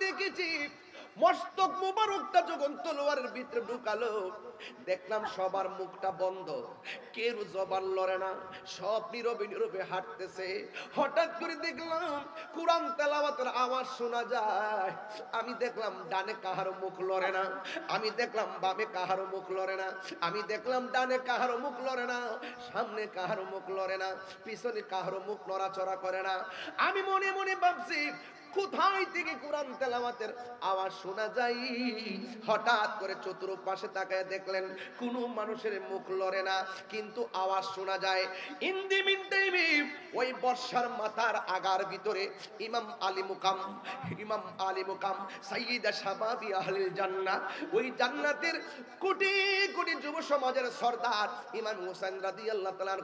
দেখেছি মস্তক মুবারকটা যখন তলোয়ারের ভিতরে ঢুকালো, দেখলাম সবার মুখটা বন্ধ, কেউ জবান লড়ে না, সব নীরবে নীরবে হাঁটতেছে। হঠাৎ করে দেখলাম কোরআন তেলাওয়াতের আওয়াজ শোনা যায়। আমি দেখলাম ডানে কাহারো মুখ লড়ে না, আমি দেখলাম বামে কাহারো মুখ লড়ে না, আমি দেখলাম ডানে কাহারো মুখ লড়ে না, সামনে কাহারো মুখ লড়ে না, পিছনে কাহারো মুখ নড়াচড়া করে না। আমি মনে মনে ভাবছি কোথায় থেকে কোরআন তেলাওয়াতের আওয়াজ শোনা যায়। হঠাৎ করে চতুর্পাশে তাকায় দেখলেন কোনো মানুষের মুখ লড়ে না, কিন্তু আওয়াজ শোনা যায়। ইন্দি মিনটাইমি ওই বর্ষার মাথার আগার ভিতরে ইমাম আলী মুকাম সাইয়্যিদা শাবাবি আহলিল জান্নাহ, ওই জান্নাতের কোটি কোটি যুব সমাজের সরদার ইমাম হোসেন রাদিয়াল্লাহু তাআলার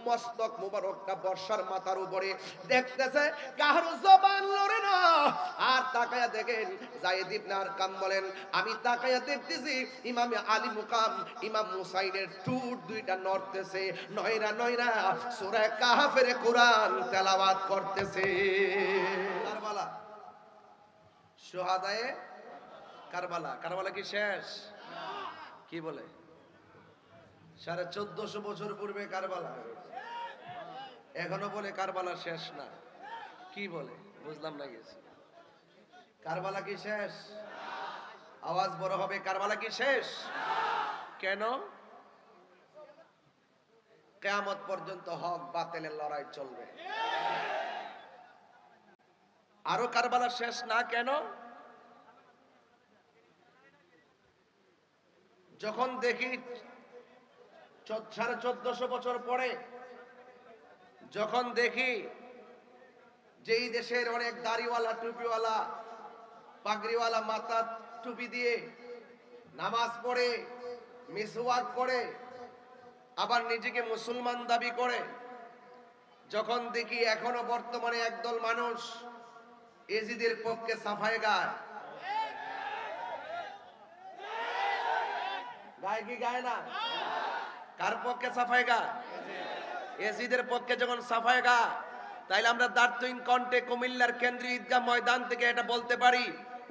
মস্তক মুবারকটা বর্ষার মাথার উপরে দেখতেছে, কারো জবান লড়ে না। আর তাকায়া দেখেন যায়েদ ইবনে আরকাম বলেন, আমি তাকায়া দেখতেছি ইমাম আলী মুকাম ইমাম হুসাইনের ঠোঁট দুইটা নড়তেছে, নয়রা নয়রা সূরা কাহফের কোরআন তেলাওয়াত করতেছে। কারবালা, শুহাদায়ে কারবালা। কারবালা কি শেষ? কি বলে? 1450 বছর পূর্বে কারবালা, এখনো বলে কারবালা শেষ না। কি বলে বুঝলাম না গেছে। কারবালা কি শেষ? আওয়াজ বড় হবে, কারবালা কি শেষ? কেন? কিয়ামত পর্যন্ত হক বাতিলের লড়াই চলবে। আরো কারবালা শেষ না কেন? যখন দেখি 1450 বছর পরে যখন দেখি যেই দেশের অনেক দাড়িওয়ালা টুপিওয়ালা পাগড়িওয়ালা মাথা টুপি দিয়ে নামাজ পড়ে মিসওয়াক করে আবার নিজেকে মুসলমান দাবি করে, যখন দেখি এখনো বর্তমানে একদল মানুষ এজিদের পক্ষে সাফাই গায়, গায় কি গায় না? কার পক্ষে সাফাই গায়? এজিদের পক্ষে যখন সাফাই গায়, তাইলে আমরা দার্তুইন কণ্ঠে কুমিল্লার কেন্দ্রীয় ঈদগাহ ময়দান থেকে এটা বলতে পারি,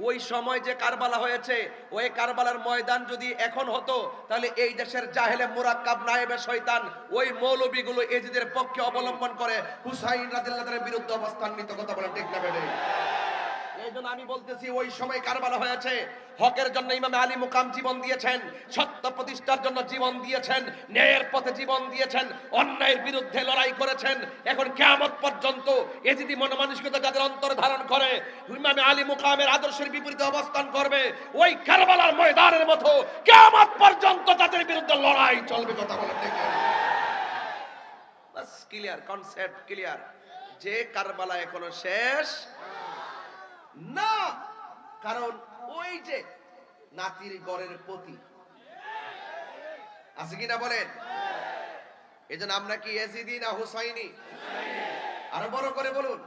ওই সময় যে কারবালা হয়েছে, ওই কারবালার ময়দান যদি এখন হতো, তাহলে এই দেশের জাহেলে মুরাক্কাব নায়েবে শয়তান ওই মৌলবীগুলো এজিদের পক্ষে অবলম্বন করে হুসাইন রাদিয়াল্লাহু তাআলার বিরুদ্ধে অবস্থান নিত। কথা বলেন ঠিক না বেঠিক? এইজন্য আমি বলতেছি ওই সময় কারবালা হয়েছে, হকের জন্য ইমাম আলী মুকাম জীবন দিয়েছেন, সত্য প্রতিষ্ঠার জন্য জীবন দিয়েছেন, ন্যায়ের পথে জীবন দিয়েছেন, অন্যায়ের বিরুদ্ধে লড়াই করেছেন। এখন কিয়ামত পর্যন্ত এজিদি মনোমানসিকতা যাদের অন্তর ধারণ করে ইমাম আলী মুকামের আদর্শের বিপরীতে অবস্থান করবে, ওই কারবালার ময়দানের মতো কিয়ামত পর্যন্ত তাদের বিরুদ্ধে লড়াই চলবে। কথা বলেন ঠিক না? বাস ক্লিয়ার, কনসেপ্ট ক্লিয়ার যে কারবালা এখনো শেষ না। কারণ ওই যে নাতির গড়ের প্রতি আছে কিনা বলেন? এজন্য আমরা কি ইয়াজিদি না হুসাইনি? আরো বড় করে বলুন।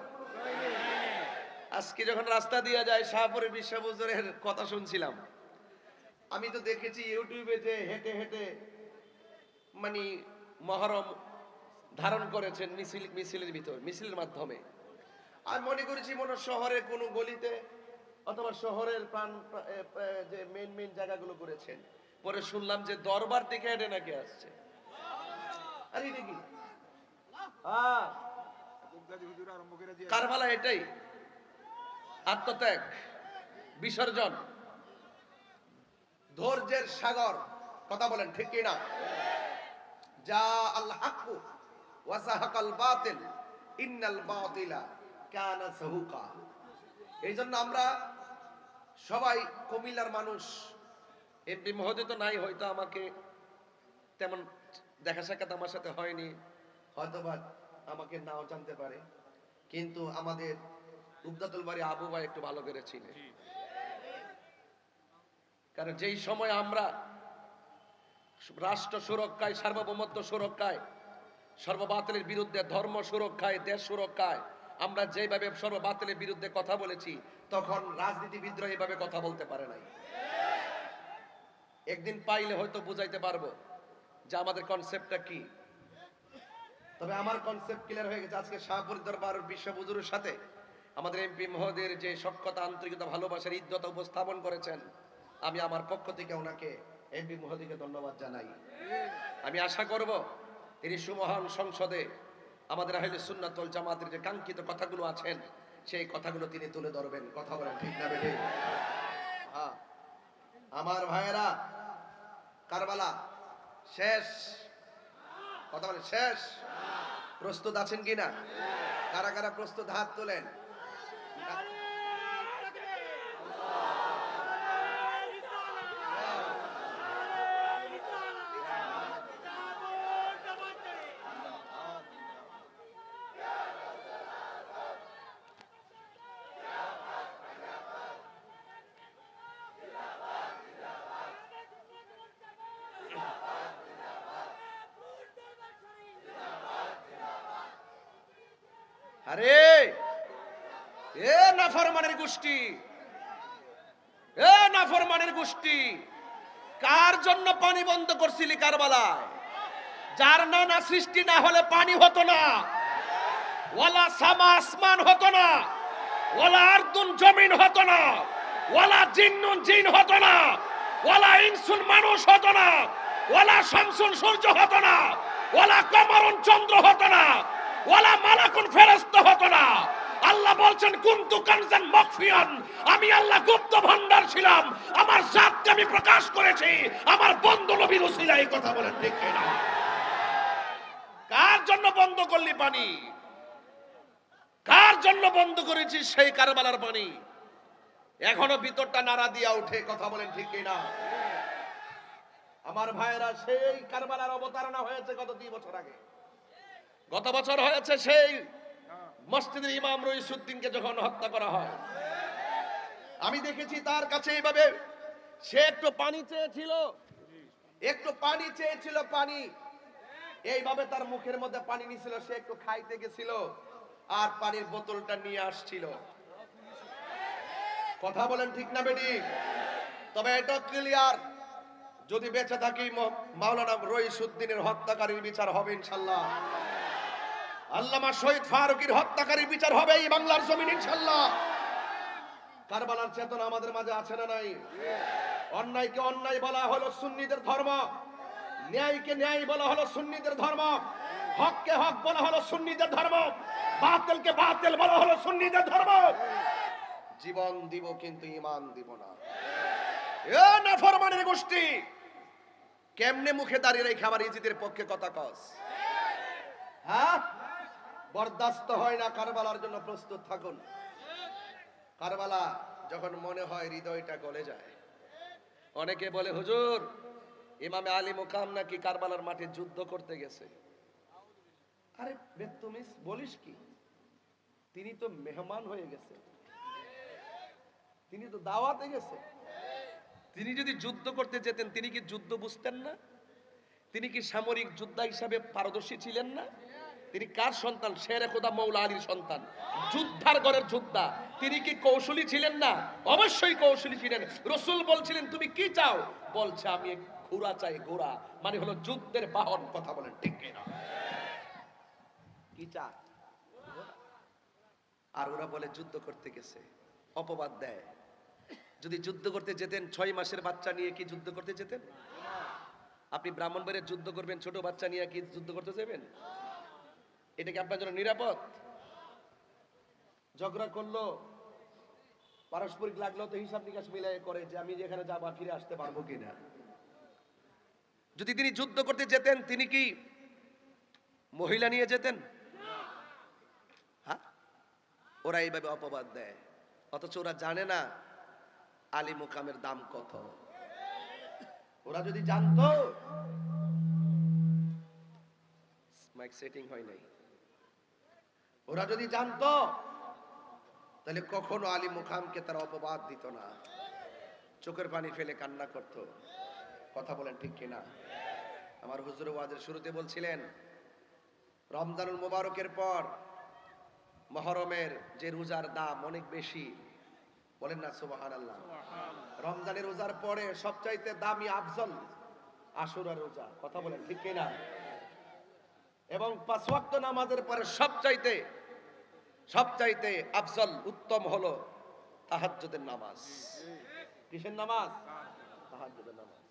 আজকে যখন রাস্তা দিয়ে যায় শাহপুরের বিশ্বহুজুরের কথা শুনছিলাম, আমি তো দেখেছি ইউটিউবে যে হেঁটে হেঁটে মানে মহরম ধারণ করেছেন মিছিলের ভিতর, মিছিলের মাধ্যমে। আমি মনে করেছি মনে শহরের কোন গলিতে অথবা শহরের প্রাণ যে মেইন জায়গাগুলো করেছেন। পরে শুনলাম যে দরবার থেকে হেঁটে নাকি আসছে। আরে এটা কি? কারবালা এটাই আত্মত্যাগ, বিসর্জন, ধৈর্যের সাগর। কথা বলেন ঠিক কি না? যা আল হাক্কু ওয়া যাহাকাল বাতিল ইন্নাল বাতিলা কানা যাহুকা। এইজন্য আমরা সবাই কুমিল্লার মানুষ। এমপি মহোদয় তো নাই, হয়তো আমাকে তেমন দেখা সাক্ষাৎ আমার সাথে হয়নি, হয়তোবা আমাকে নাও জানতে পারে, কিন্তু আমাদের উবদাতুল বাড়ি আবু ভাই একটু ভালো করে চিনে। কারণ যেই সময় আমরা রাষ্ট্র সুরক্ষায়, সার্বভৌমত্ব সুরক্ষায়, সর্ববাতিলের বিরুদ্ধে, ধর্ম সুরক্ষায়, দেশ সুরক্ষায় আমরা যেভাবে সর্ববাতিলের বিরুদ্ধে কথা বলেছি, তখন রাজনীতিবিদরা এইভাবে কথা বলতে পারে নাই। একদিন পাইলে হয়তো বুঝাইতে পারবো যে আমাদের কনসেপ্টটা কি। তবে আমার কনসেপ্ট ক্লিয়ার হয়ে গেছে। আজকে শাহপুর দরবার বিশ্ব হুজুরের সাথে আমাদের এমপি মহোদয়ের যে সক্ষতা, আন্তরিকতা, ভালোবাসার ইজ্জত উপস্থাপন করেছেন, আমি আমার পক্ষ থেকে ওনাকে, এমপি মহোদয়কে ধন্যবাদ জানাই। আমি আশা করব তিনি সুমহান সংসদে আমাদের আহলে সুন্নাত ওয়াল জামাতের যে কাঙ্ক্ষিত কথাগুলো আছেন সেই কথাগুলো তিনি তুলে ধরবেন। কথা বলেন ঠিক না বেঠিক? হ্যাঁ, আমার ভাইয়েরা, কারবালা শেষ। কথা বলেন শেষ। প্রস্তুত আছেন কিনা? কারা কারা প্রস্তুত? হাত তোলেন। আরে এ নাফরমানের গোষ্ঠী, এ নাফরমানের গোষ্ঠী, কার জন্য পানি বন্ধ করছিলি কারবালায়? যার নানা সৃষ্টি না হলে পানি হতো না, ওয়ালা সামা আসমান হতো না, ওয়ালা আরদুন জমিন হতো না, ওয়ালা জিন্নুন জিন হতো না, ওয়ালা ইনসুন মানুষ হতো না, ওয়ালা শামসুন সূর্য হতো না, ওয়ালা কমরুন চন্দ্র হতো না, ওয়ালা মালাকুন ফেরেশতা হতো না। আল্লাহ বলছেন কুনতু কানজান মাখফিয়ান, আমি আল্লাহ গুপ্ত ভান্ডার ছিলাম, আমার জাতকে আমি প্রকাশ করেছি আমার বন্ধু নবীর উসিলায়। কথা বলেন ঠিক কিনা? কার জন্য বন্ধ করলি পানি? কার জন্য বন্ধ করেছিস সেই কারবালার পানি? এখনো ভিতরটা নাড়া দিয়া উঠে। কথা বলেন ঠিক কিনা? আমার ভাইয়েরা, সেই কারবালার অবতারণা হয়েছে গত 2 বছর আগে। গত বছর হয়েছে সেই মসজিদের ইমাম রইসুদ্দিনকে যখন হত্যা করা হয়। আমি দেখেছি তার কাছে এইভাবে সে একটু পানি চেয়েছিল, একটু পানি চেয়েছিল, পানি এইভাবে তার মুখের মধ্যে পানি নিছিল, সে একটু খাইতে গেছিল আর পানির বোতলটা নিয়ে আসছিল। কথা বলেন ঠিক না বেটি? তবে এটা ক্লিয়ার, যদি বেঁচে থাকি মাওলানা রইসুদ্দিনের হত্যাকারীর বিচার হবে ইনশাআল্লাহ। আল্লামা শহীদ ফারুকীর হত্যাকারীর বিচার হবে এই বাংলার জমিন ইনশাআল্লাহ। কারবালার চেতনা আমাদের মাঝে আছে না নাই? অন্যায়কে অন্যায় বলা হলো সুন্নিদের ধর্ম, ন্যায়কে ন্যায় বলা হলো সুন্নিদের ধর্ম, হককে হক বলা হলো সুন্নিদের ধর্ম, বাতিলকে বাতিল বলা হলো সুন্নিদের ধর্ম। জীবন দিব কিন্তু ঈমান দিব না। এ নাফরমানের গোষ্ঠী, কেমনে মুখে দাঁড়িয়ে রেখে আমার ইজিদের পক্ষে কথা কস? হ্যাঁ, বরদাস্ত হয় না। কারবালার জন্য প্রস্তুত থাকুন। কারবালা যখন মনে হয় হৃদয়টা গলে যায়। অনেকে বলে হুজুর ইমামে আলী মুকাম নাকি কারবালার মাঠে যুদ্ধ করতে গেছে। আরে তুমি বলিস কি? তিনি তো মেহমান হয়ে গেছে, তিনি তো দাওয়াতে গেছে। তিনি যদি যুদ্ধ করতে যেতেন তিনি কি যুদ্ধ বুঝতেন না? তিনি কি সামরিক যোদ্ধা হিসাবে পারদর্শী ছিলেন না? তিনি কার সন্তান? শেরে খোদা মৌলা আলীর সন্তান, যোদ্ধার ঘরের যোদ্ধা। তিনি কি কৌশলী ছিলেন না? অবশ্যই কৌশলী ছিলেন। রাসূল বলছিলেন তুমি কি চাও? বলছে আমি এক ঘোড়া চাই। ঘোড়া মানে হলো যুদ্ধের বাহন। কথা বলেন ঠিক কিনা? কি চা? আর ওরা বলে যুদ্ধ করতে গেছে, অপবাদ দেয়। যদি যুদ্ধ করতে যেতেন 6 মাসের বাচ্চা নিয়ে কি যুদ্ধ করতে যেতেন? আপনি ব্রাহ্মণবাড়িয়ার যুদ্ধ করবেন ছোট বাচ্চা নিয়ে কি যুদ্ধ করতে যাবেন? এটা কি আপনার জন্য নিরাপদ? ঝগড়া করলো, পারস্পরিক লাগলো তো হিসাব নিকাশ মিলাই করে যে আমি যেখানে যাবো ফিরে আসতে পারবো কিনা। যদি তিনি যুদ্ধ করতে যেতেন তিনি কি মহিলা নিয়ে যেতেন? হ্যাঁ, ওরা এইভাবে অপবাদ দেয়, অথচ ওরা জানে না আলী মুকামের দাম কত। ওরা যদি জানতো, মাইক সেটিং হয় নাই, ওরা যদি জানতো তাহলে কখনো আলী মুকামকে তারা অপবাদ দিত না, চোখের পানি ফেলে কান্না করত। কথা বলেন ঠিক কিনা? আমার হুজুর ওয়াজের শুরুতে বলছিলেন রমজানুল মুবারকের পর মুহররমের যে রোজার দাম অনেক বেশি। বলেন না সুবহানাল্লাহ। রমজানের রোজার পরে সবচাইতে দামি আফজল আশুরার রোজা। কথা বলেন ঠিক কিনা? এবং 5 ওয়াক্ত নামাজের পরে সবচাইতে আফজল উত্তম হলো তাহাজ্জুদের নামাজ। কিসের নামাজ? তাহাজ্জুদের নামাজ।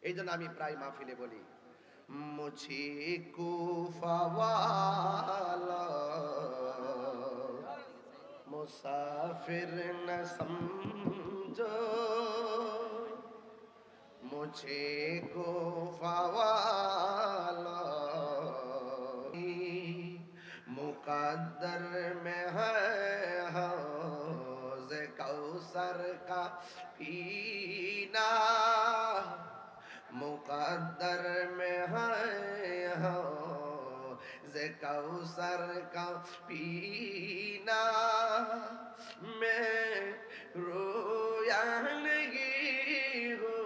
এই জন্য আমি প্রায় মাহফিলে বলি, মুঝে কুফা ওয়ালা মুসাফির না সমঝো, মুঝে কুফা ওয়ালা मुकद्दर में है हौज़ कौसर का पीना, मुकद्दर में है हौज़ कौसर का पीना, मैं रोया नहीं हूँ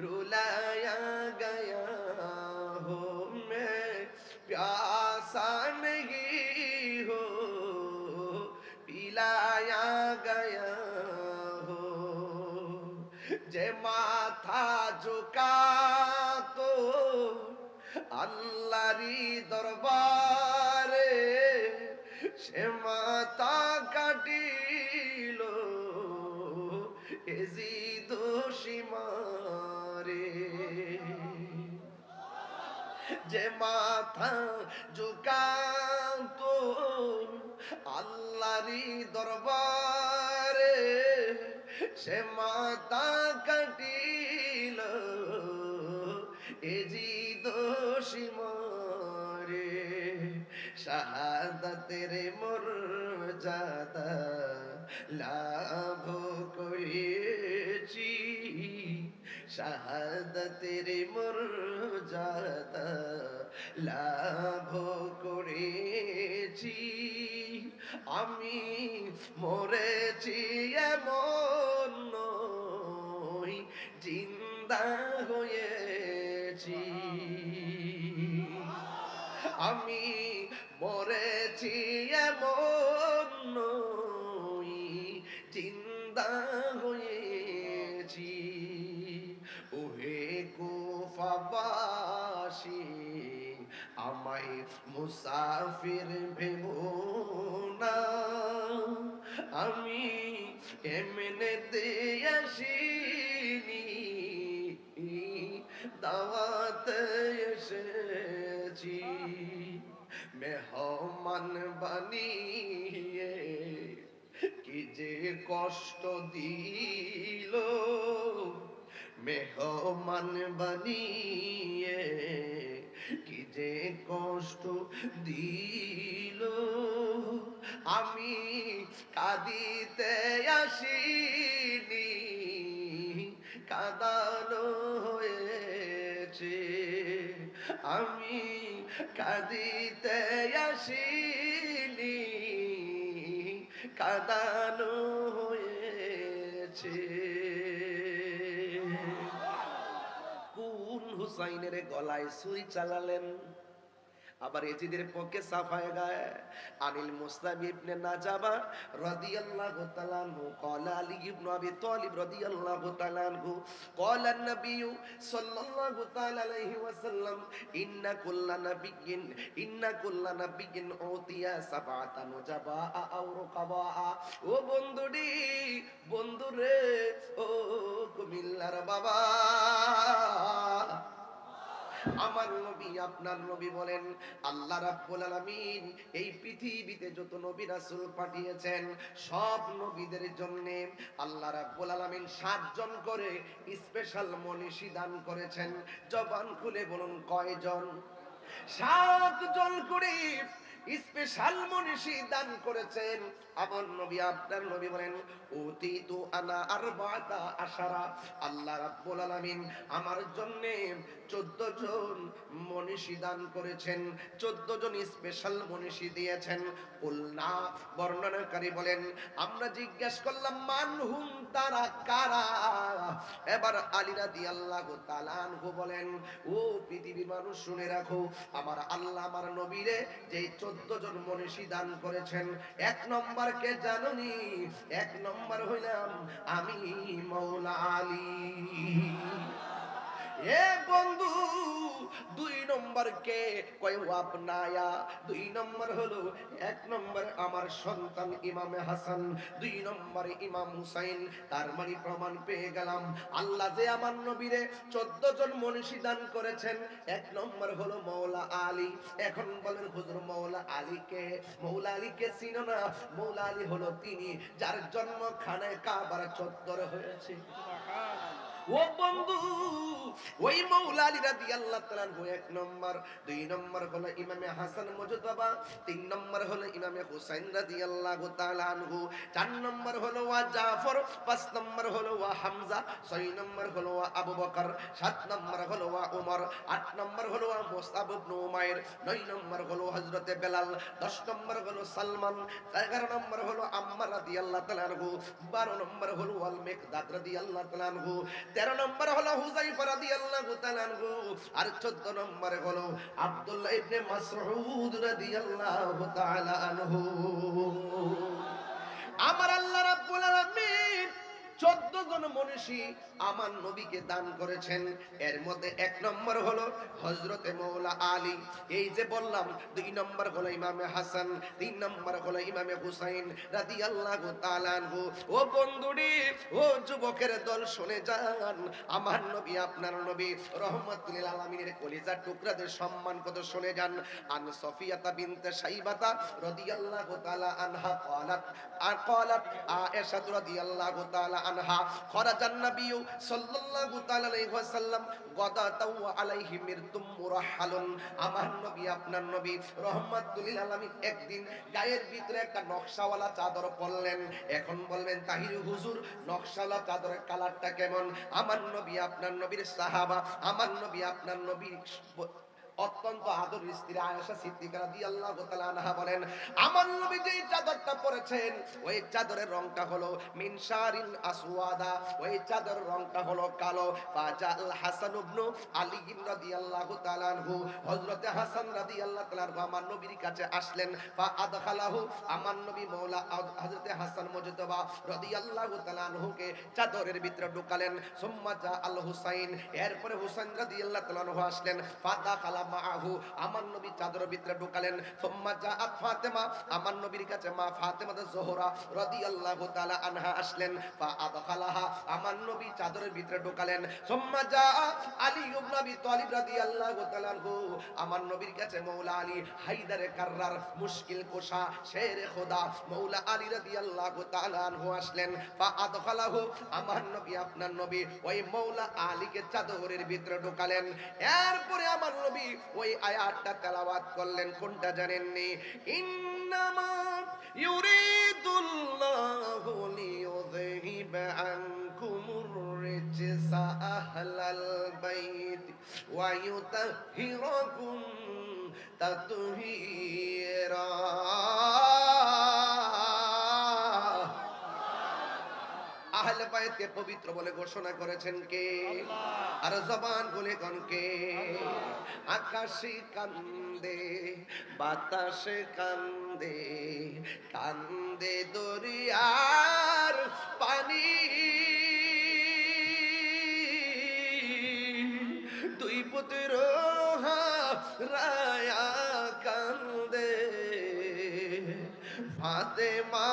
रुलाया गया हूँ, मैं प्यासा नहीं हो पिलाया गया हो, जे माथा झुका तो अल्लाहरी दरबारे সে মাথা কাটিল এজিদ সীমারে, যে মাথা ঝুকাতো আল্লাহরি দরবারে সে মাথা কাটিল এজিদ সীমারে, শাহাদাতের মর্যাদা লাভ করেছি, শাহাদাতের মর্যাদা লাভ করেছি, আমি মরেছি এমন নই জিন্দা হয়েছি, আমি মরেছি এমন নই জিন্দা হয়েছি, ওহে কুফাবাসী আমায় মুসাফির ভেবো না, আমি এমনিতে আসিনি দাওয়াতে এসেছি, মেহমান বানিয়ে কি যে কষ্ট দিল, মেহমান বানিয়ে কি যে কষ্ট দিল, আমি কাঁদিতে আসিনি কাঁদানো হয়েছে, আমি কাঁদিতে আসিনি কাঁদানো হয়েছে। কোন হুসাইনের গলায় ছুরি চালালেন? আবার এজিদের পক্ষে সাফায়ে গায়ে আনিল মুসলাম ইবনে নাজাবা রাদিয়াল্লাহু তাআলা আনহু ক্বালা আলী ইবনে আবি তালিব রাদিয়াল্লাহু তাআলা আনহু ক্বালা an-নাবিয়্য সাল্লাল্লাহু তাআলা আলাইহি ওয়াসাল্লাম ইন্না কুল্লা নাবিয়্যিন উতিয়া সাবআতা নুজাবা আও রুকাবা। ও বন্ধুডি, বন্ধুরে, ও কুমিল্লার বাবা, আমার নবী আপনার নবী বলেন আল্লাহ রাব্বুল আলামিন এই পৃথিবীতে যত নবী রাসূল পাঠিয়েছেন সব নবীদের জন্য আল্লাহ রাব্বুল আলামিন 7 জন করে স্পেশাল মনীষী দান করেছেন। জবান খুলে বলুন কয়জন? 7 জন করে স্পেশাল মনীষী দান করেছেন আমার নবী আপনার নবী বলেন উতিতু আনা আরবাতা আশারা, আল্লাহ রাব্বুল আলামিন আমার জন্য 14 জন মনীষী দান করেছেন, 14 জন স্পেশাল মনীষী দিয়েছেন। কুলনা বর্ণনাকারী বলেন আমরা জিজ্ঞেস করলাম মানহুম, তারা কারা? এবার আলী রাদিয়াল্লাহু তাআলা আনহু বলেন ও পৃথিবীর মানুষ শুনে রাখো, আমার আল্লাহ আমার নবীরে যে 14 জন মনীষী দান করেছেন, 1 নম্বর কে জানোনি? 1 নম্বর হইলাম আমি মাওলা আলী। এ বন্ধু, 2 নম্বর কে? কয় আপনায়া। 2 নম্বর হলো, 1 নম্বর আমার সন্তান ইমামে হাসান, 2 নম্বরে ইমাম হুসাইন। তার মানে প্রমাণ পেয়ে গেলাম আল্লাহ যে আমার নবীরে 14 জন মনীষী দান করেছেন। 1 নম্বর হলো মৌলা আলী। এখন বলেন হুজুর মৌলা আলীকে, মৌলা আলীকে চিনো না? মৌলা আলী হলো তিনি যার জন্ম খানে কাবার চত্বরে হয়েছে। ও বন্ধু, ওই মৌলা আলী রাদিয়াল্লাহু তাআলা আনহু 1 নম্বর। 2 নম্বর হলো ইমামে হাসান মুজতাবা। 3 নম্বর হলো ইমামে হুসাইন রাদিয়াল্লাহু তাআলা আনহু। 4 নম্বর হলো ওয়া জাফর। 5 নম্বর হলো ওয়া হামজা। 6 নম্বর হলো ওয়া আবু বকর। 7 নম্বর হলো ওয়া উমর। 8 নম্বর হলো ওয়া মুসআব ইবনে উমাইর। 9 নম্বর হলো হযরতে বেলাল। 10 নম্বর হলো সালমান। 11 নম্বর হলো আম্মার রাদিয়াল্লাহু তাআলা আনহু। 12 নম্বর হলো ওয়াল মিকদাদ রাদিয়াল্লাহু তাআলা আনহু। 13 নম্বর হলো হুযায়ফা রাদিয়াল্লাহু তাআলা আনহু। আর 14 নম্বরে হলো আব্দুল্লাহ ইবনে মাসউদ রাদিয়াল্লাহু তাআলা আনহু। আমার আল্লাহ রাব্বুল আলামিন 14 জন মনীষী আমার নবীকে দান করেছেন। এর মধ্যে 1 নম্বর হলো হযরতে মৌলা আলী। এই যে বললাম 2 নম্বর হলো ইমামে হাসান, 3 নম্বর হলো ইমামে হুসাইন রাদিয়াল্লাহু তাআলা আনহু। ও বন্ধুরি, ও যুবকের দল শুনে যান, আমার নবী আপনার নবী রহমাতুল লিল আলামিনের কলিজার টুকরাদের সম্মান কত শুনে যান। আন সফিয়াতা বিনতে শাইবাতা রাদিয়াল্লাহু তাআলা আনহা قالت عائشة رضي الله تعالى عنها خرج النبي صلى الله تعالى عليه وسلم غداة وعليه مرط مرحل। আমার নবী আপনার নবী রহমাতুল লিল আলামিন একদিন গায়ের ভিতরে একটা নকশাওয়ালা চাদর পরলেন। এখন বলবেন তাহির হুজুর, নকশাওয়ালা চাদরের কালারটা কেমন? আমার নবী আপনার নবীর সাহাবা, আমার নবী আপনার নবীর অত্যন্ত আদরের স্ত্রী আয়েশা সিদ্দিকা রাদিয়াল্লাহু তাআলা আনহা বলেন, আমার নবী যে চাদরটা পরেছেন ওই চাদরের রংটা হলো মিনশারিন আসওয়াদা, ওই চাদরের রংটা হলো কালো। ফাজাল হাসান ইবনে আলী রাদিয়াল্লাহু তাআলা আনহু, হযরতে হাসান রাদিয়াল্লাহু তাআলা আনহু আমার নবীর কাছে আসলেন। ফা আদখালাহু, আমার নবী মাওলা হযরতে হাসান মুজতাবা রাদিয়াল্লাহু তাআলা আনহুকে চাদরের ভিতরে ঢুকালেন। সুম্মা জা আল হুসাইন, এরপরে হুসাইন রাদিয়াল্লাহু তাআলা আনহু আসলেন। ফাদাখালা মাআহু, আমার নবী চাদরের ভিতরে ঢুকালেন। সুম্মা জাআত ফাতেমা, আমার নবীর কাছে মা ফাতেমা যোহরা রাদিয়াল্লাহু তাআলা আনহা আসলেন। ফা আদখালাহা, আমার নবী চাদরের ভিতরে ঢুকালেন। সুম্মা জা আলী ইবনে আবি তালিব রাদিয়াল্লাহু তাআলা আনহু, আমার নবীর কাছে মাওলা আলী হায়দারে কাররার মুশকিল কোশা শেরে খোদা মাওলা আলী রাদিয়াল্লাহু তাআলা আনহু আসলেন। ফা আদখালাহু, আমার নবী আপনার নবী ওই মাওলা আলীকে চাদরের ভিতরে ঢুকালেন। এরপরে আমার নবী ওই আয়াতটা তেলাওয়াত করলেন, কোনটা জানেননি? ইন্নামা ইউরিদুল্লাহু লিইউযহিবা আনকুমুর রিজসা আহলাল বাইত ওয়া ইউতাহহিরাকুম তাতহীরা। আহলে বাইতকে পবিত্র বলে ঘোষণা করেছেন কে? আর জবান বলে কোন কে? আকাশে কান্দে, বাতাসে কান্দে, কান্দে দরিয়ার পানি, দুই পুত্র রায়া কান্দে, ফাতেমা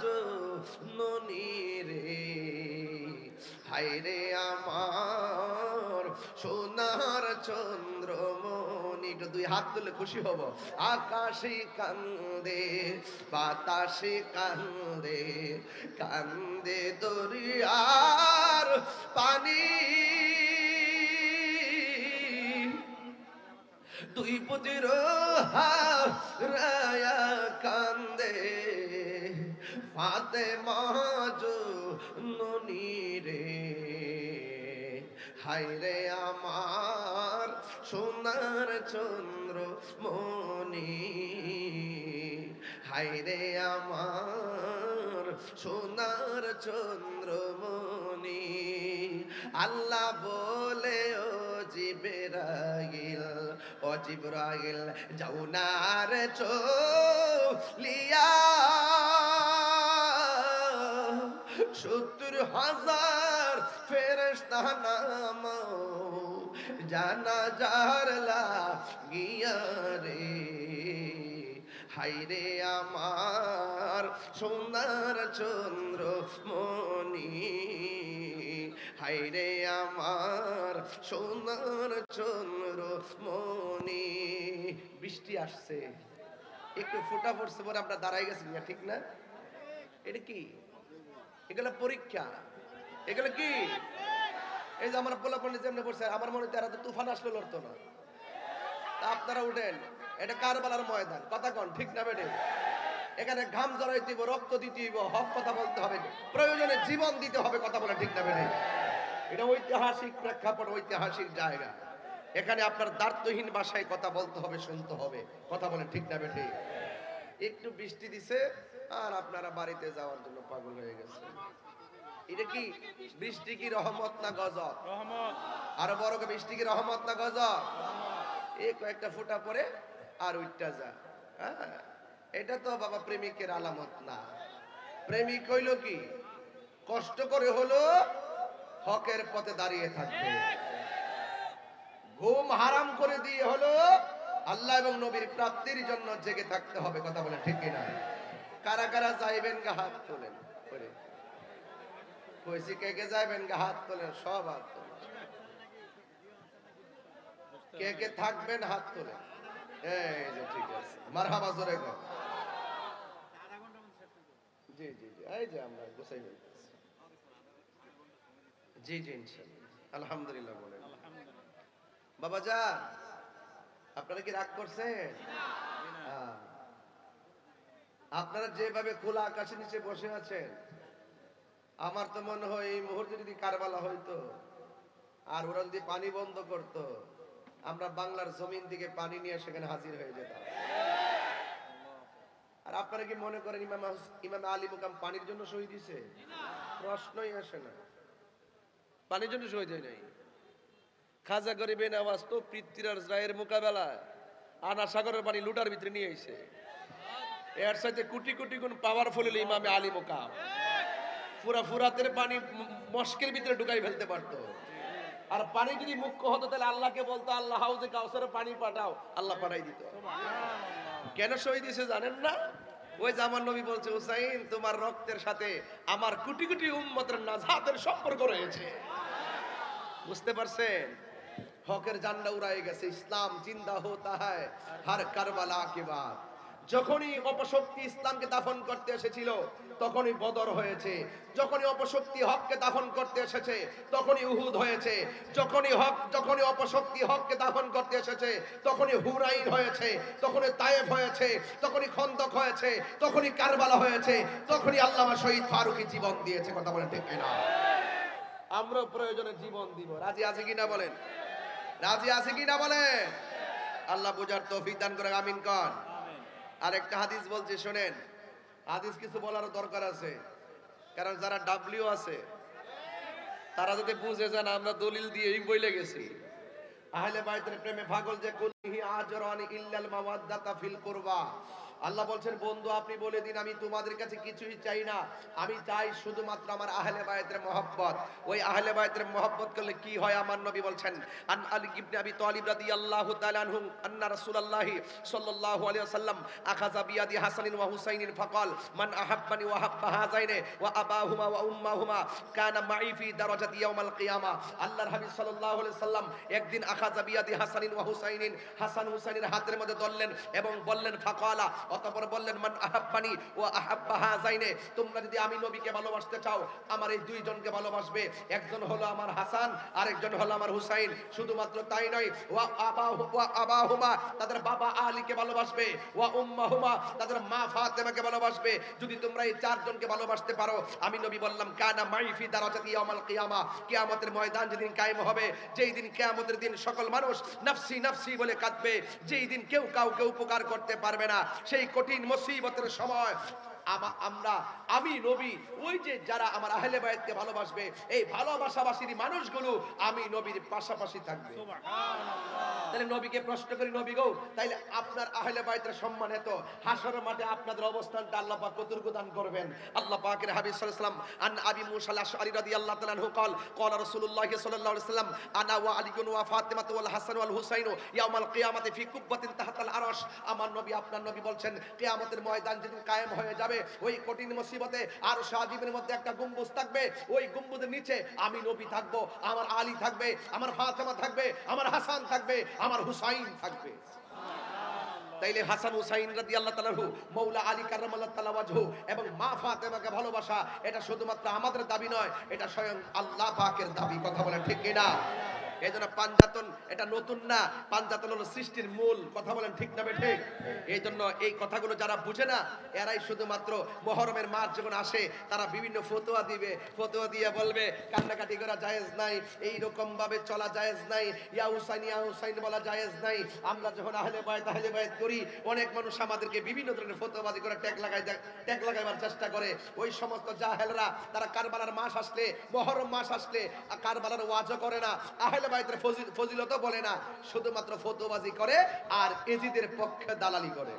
জননী রে, হায়রে আমার সোনার চন্দ্রমণি। একটু দুই হাত তুলে খুশি হব। আকাশে কান্দে, বাতাসে কান্দে, কান্দে দরিয়ার পানি, দুই পুত্র হারায়া কান্দে, ফাতেমা জননী রে, হায়রে আমার সোনার চন্দ্রমণি, হায়রে আমার সোনার চন্দ্রমণি। আল্লাহ বলে ও জিবরাইল, ও জিবরাইল যাও না রে চলিয়া, 70,000 ফেরেশতা নামাও জানাজার লাগিয়া রে, হাইরে আমার সোনার চন্দ্র মনি, হাইরে আমার সোনার চন্দ্র মনি। বৃষ্টি আসছে, একটু ফোঁটা পড়ছে পরে আমরা দাঁড়াই গেছি, ঠিক না? এটা কি? এগুলো পরীক্ষা, এগুলো কি? এই যে আমার পোলাপনি যেমনি পড়ছে, আমার মনে হয় তো তুফান আসলে লড়তো না। তা আপনারা উঠেন, এটা কারবালার ময়দান, কথা কন ঠিক না বেটে? এখানে ঘাম জড়াইতে হইব, রক্ত দিতে হইব, হক কথা বলতে হবে, প্রয়োজনে জীবন দিতে হবে, কথা বলে ঠিক না বেটে? এটা ঐতিহাসিক প্রেক্ষাপট, ঐতিহাসিক জায়গা। এখানে আপনার দার্থহীন ভাষায় কথা বলতে হবে, শুনতে হবে, কথা বলে ঠিক না বেটে? একটু বৃষ্টি দিছে আর আপনারা বাড়িতে যাওয়ার জন্য পাগল হয়ে গেছে। এটা কি বৃষ্টি কি রহমত না গজব? রহমত। আরো বড় করে, বৃষ্টি কি রহমত না গজব? এই কয়েকটা ফোঁটা পরে আর উঠটা যা। হ্যাঁ, এটা তো বাবা প্রেমিকের আলামত না। প্রেমিক হইল কি, কষ্ট করে হলো হকের পথে দাঁড়িয়ে থাকবে, ঘুম হারাম করে দিয়ে হলো আল্লাহ এবং নবীর প্রাপ্তির জন্য জেগে থাকতে হবে, কথা বলে ঠিক কিনা? কারা কারা যাইবেন গা হাত তোলেন করে, কইছি কে কে যাইবেন গা হাত তোলেন, সব হাত তোলেন। কে কে থাকবেন হাত তোলেন। এই যে ঠিক আছে, মারহাবা জোরে গো। জি জি জি, এই যে আমরা গোছাই ফেলতেছি। জি জি ইনশাআল্লাহ, আলহামদুলিল্লাহ বলেন। বাবা যান, আপনারা কি রাগ করছেন? হ্যাঁ। আপনারা যেভাবে খোলা আকাশের নিচে বসে আছেন, আমার তো মনে হয় এই মুহূর্তে যদি কারবালা হইতো আর ওরা যদি পানি বন্ধ করত, আমরা বাংলার জমিন থেকে পানি নিয়ে সেখানে হাজির হয়ে যেতাম। আর আপনারা কি মনে করেন ইমাম আলী মুকাম পানির জন্য শহীদ হয়েছে? প্রশ্নই আসে না, পানির জন্য শহীদ হয় নাই। খাজা গরিবে নওয়াজ তো পৃথ্বীরাজ রায়ের মোকাবেলায় আনা সাগরের পানি লুটার ভিতরে নিয়ে আইছে। এর সাথে কোটি কোটি গুণ পাওয়ারফুল হলো ইমামে আলী মুকাম। পুরা ফুরাতের পানি মস্কের ভিতরে ঢুকাই ফেলতে পারতো। আর পানি যদি মুখ্য হতো তাহলে আল্লাহকে বলতো, আল্লাহ হাউজে কাউসারে পানি পাঠাও, আল্লাহ পাঠাই দিত। কেন শহীদ দিয়েছে জানেন না? ওই যে আমার নবী বলছে, হুসাইন তোমার রক্তের সাথে আমার কোটি কোটি উম্মতের নাজাতের সম্পর্ক রয়েছে। বুঝতে পারছেন? হকের জান্ডা উড়াই গেছে, ইসলাম জিন্দা হোতা হ্যায় হর কারবালা কে বাদ। যখনই অপশক্তি ইসলামকে দাফন করতে এসেছিল তখনই বদর হয়েছে, যখনই অপশক্তি হককে দাফন করতে এসেছে তখনই উহুদ হয়েছে, যখনই অপশক্তি হককে দাফন করতে এসেছে তখনই হুনাইন হয়েছে, তখনই তায়েফ হয়েছে, তখনই খন্দক হয়েছে, তখনই কারবালা হয়েছে, তখনই আল্লামা শহীদ ফারুকী জীবন দিয়েছে, কথা বলেন ঠিক কিনা? আমরা প্রয়োজনে জীবন দিব, রাজি আছে কিনা বলেন? রাজি আছে কিনা বলেন? আল্লাহ বুঝার তৌফিক দান করে, আমিন কন। আরেকটা হাদিস বলছি শুনেন, হাদিস কিছু বলার দরকার আছে, কারণ যারা ডাব্লিউ আছে তারা যদি বুঝে যান আমরা দলিল দিয়ে বইলে গেছি। আহলে বাইতের প্রেমে পাগল যে কুলহি আজরানি ইল্লাল মাওয়াদ্দাতা ফিল কুরবা। আল্লাহ বলছেন, বন্ধু আপনি বলে দিন আমি তোমাদের কাছে কিছুই চাই না, আমি চাই শুধুমাত্র আমার আহলে বায়তের মহব্বত। ওই আহলে বায়তের মহব্বত করলে কি হয় আমার নবী বলছেন, আন আলী ইবনে আবি তালিব রাদিয়াল্লাহু তাআলা আনহু আন্না রাসূলুল্লাহ সাল্লাল্লাহু আলাইহি ওয়াসাল্লাম আখাযা বিয়াদি হাসানিন ওয়া হুসাইনিন ফাকাল মান আহাব্বানি ওয়া হাব্বা হাযাইনি ওয়া আবাহুমা ওয়া উম্মাহুমা কানা মাই ফি দারাজাতি ইয়াউমাল কিয়ামা। আল্লাহর হাবিব সাল্লাল্লাহু আলাইহি সাল্লাম একদিন আখাযা বিয়াদি হাসানিন ওয়া হুসাইনিন, হাসান হুসাইনের হাতের মধ্যে ধরলেন এবং বললেন ফাকালা, অতঃপর বললেন মান আহাব্বানি ওয়া আহাব্বা হাযাইনি, তোমরা যদি আমি নবীকে ভালোবাসতে চাও আমার এই দুইজনকে ভালোবাসবে, একজন হলো আমার হাসান আর একজন হলো আমার হুসাইন। শুধুমাত্র তাই নয়, ওয়া আবাহুমা তাদের বাবা আলীকে ভালোবাসবে, ওয়া উম্মাহুমা তাদের মা ফাতেমাকে ভালোবাসবে। যদি তোমরা এই চারজনকে ভালোবাসতে পারো, আমি নবী বললাম কানা মাই ফি দারাজাতি ইয়াউমাল কিয়ামা, কিয়ামতের ময়দান যেদিন কায়েম হবে, যেই দিন কিয়ামতের দিন সকল মানুষ নফসি নফসি বলে কাঁদবে, যেই দিন কেউ কাউকে উপকার করতে পারবে না, সেই কঠিন মুসিবতের সময় আমরা আমি নবী ওই যে যারা আমার আহলে বায়াতকে ভালোবাসবে এই ভালোবাসাবাসীর মানুষগুলো আমি নবীর পাশাপাশি থাকবে। তাহলে নবীকে প্রশ্ন করি, নবী গো তাইলে আপনার আহলে বায়াতের সম্মান এত, হাসরের মাঠে আপনাদের অবস্থানটা আল্লাহ পাক কতটুকু দান করবেন? আল্লাহ পাকের হাবিব সাল্লাল্লাহু আলাইহি ওয়াসাল্লাম আন আবি মুসা আল-আশআরী রাদিয়াল্লাহু তাআলা আনহু قال قال রাসূলুল্লাহ সাল্লাল্লাহু আলাইহি ওয়াসাল্লাম আনা ওয়া আলী ওয়া ফাতিমা ওয়াল হাসান ওয়াল হুসাইন ইয়াউমাল কিয়ামাতি ফি কুব্বাতিন তাহতাল আরশ। আমার নবী আপনার নবী বলছেন কিয়ামতের ময়দান যেদিন কায়েম হয়ে যাবে ওই কঠিন মুসিবতে আরশ আজিমের মধ্যে একটা গম্বুজ থাকবে, ওই গম্বুজের নিচে আমি নবী থাকবো, আমার আলী থাকবে, আমার ফাতেমা থাকবে, আমার হাসান থাকবে, আমার হুসাইন থাকবে। তাইলে হাসান হুসাইন রাদিয়াল্লাহু তাআলা আনহু মাওলা আলী কাররামাল্লাহু তাআলা ওয়াজহু এবং মা ফাতেমাকে ভালোবাসা এটা শুধুমাত্র আমাদের দাবি নয়, এটা স্বয়ং আল্লাহ পাকের দাবি। কথা বলেন ঠিক কি না? এইজন্য পাঞ্জাতন এটা নতুন না, পাঞ্জাতন হলো সৃষ্টির মূল। কথা বলেন ঠিক না ঠিক? এইজন্য এই কথাগুলো যারা বুঝে না এরাই শুধুমাত্র মুহররমের মাস যখন আসে তারা বিভিন্ন ফতোয়া দিবে, ফতোয়া দিয়ে বলবে কান্নাকাটি করা জায়েজ নাই, এই রকম ভাবে চলা জায়েজ নাই, ইয়া হুসাইন বলা জায়েজ নাই। আমরা যখন আহলে বায়াত করি অনেক মানুষ আমাদেরকে বিভিন্ন ধরনের ফতোয়াবাজি করে ট্যাগ লাগাইবার চেষ্টা করে। ওই সমস্ত জাহেলরা তারা কারবালার মাস আসলে, মুহররম মাস আসলে কারবালার ওয়াজও করে না, আহলে বায়াতের ফজিলতও বলে না, শুধুমাত্র ফতোয়াবাজি করে আর এজিদের পক্ষে দালালি করে।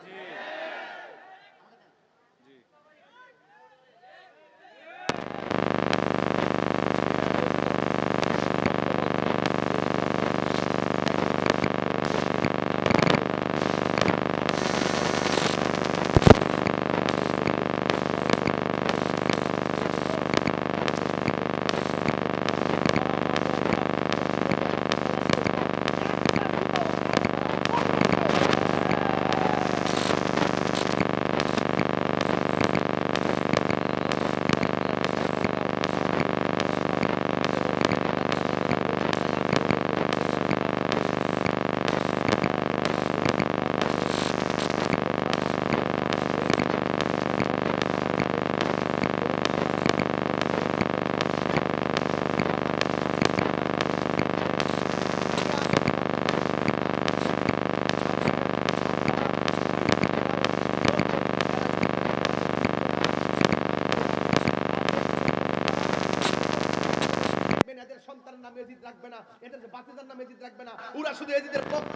রাখবে না, এটা যে বাতিজার নামে এজিদ রাখবে না, ওরা শুধু এজিদের পক্ষ।